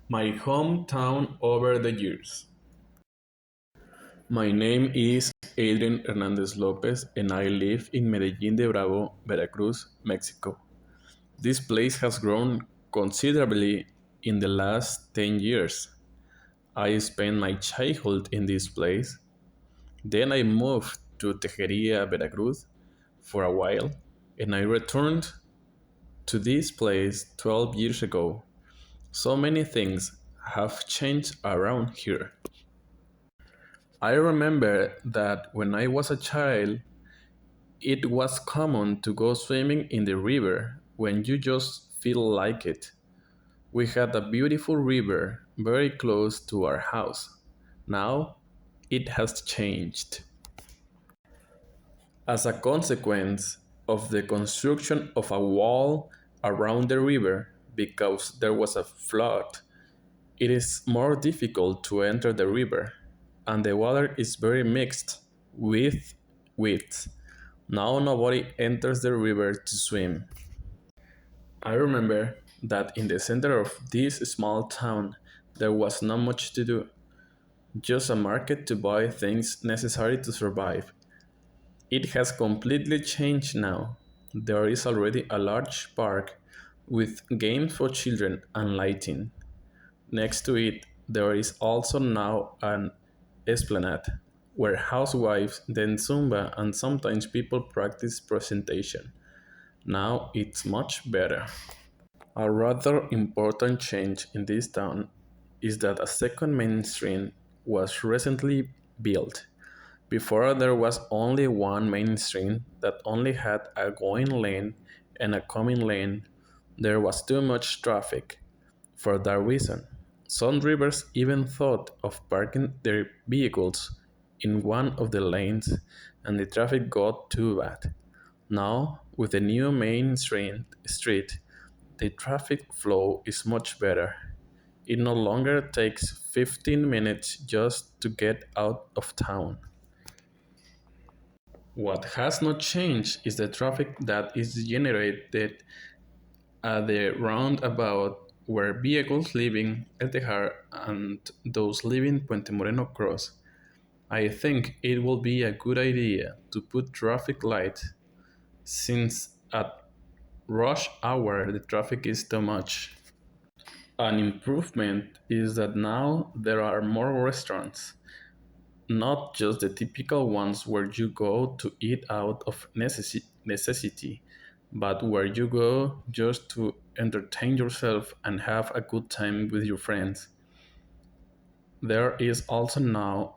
My hometown over the years. My name is Adrian Hernandez Lopez and I live in Medellin de Bravo, Veracruz, Mexico. This place has grown considerably in the last 10 years. I spent my childhood in this place. Then I moved to Tejeria, Veracruz for a while and I returned to this place 12 years ago. So many things have changed around here. I remember that when I was a child, it was common to go swimming in the river when you just feel like it. We had a beautiful river very close to our house. Now it has changed. As a consequence of the construction of a wall around the river because there was a flood, it is more difficult to enter the river, and the water is very mixed with weeds. Now nobody enters the river to swim. I remember that in the center of this small town there was not much to do, just a market to buy things necessary to survive. It has completely changed now. There is already a large park with games for children and lighting. Next to it, there is also now an esplanade where housewives dance zumba and sometimes people practice presentation. Now it's much better. A rather important change in this town is that a second main street was recently built. Before there was only one main street that only had a going lane and a coming lane. There was too much traffic. For that reason, some drivers even thought of parking their vehicles in one of the lanes and the traffic got too bad. Now, with the new main street, the traffic flow is much better. It no longer takes 15 minutes just to get out of town. What has not changed is the traffic that is generated at the roundabout where vehicles leaving El Tejar and those leaving Puente Moreno cross. I think it will be a good idea to put traffic lights since at rush hour the traffic is too much. An improvement is that now there are more restaurants, not just the typical ones where you go to eat out of necessity, but where you go just to entertain yourself and have a good time with your friends. There is also now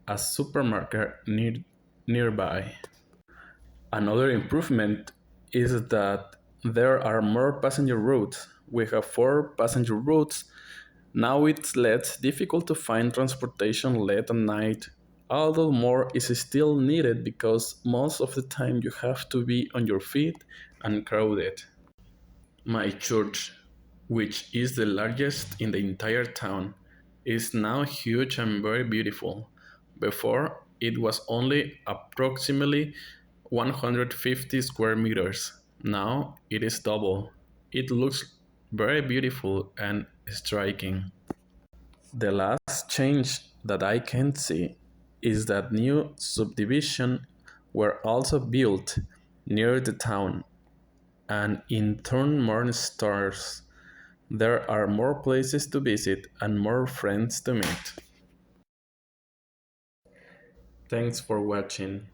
a supermarket nearby. Another improvement is that there are more passenger routes. We have four passenger routes. Now it's less difficult to find transportation late at night, although more is still needed because most of the time you have to be on your feet and crowded. My church, which is the largest in the entire town, is now huge and very beautiful. Before, it was only approximately 150 square meters. Now it is double. It looks very beautiful and striking. The last change that I can see is that new subdivisions were also built near the town and in turn more stores. There are more places to visit and more friends to meet. Thanks for watching.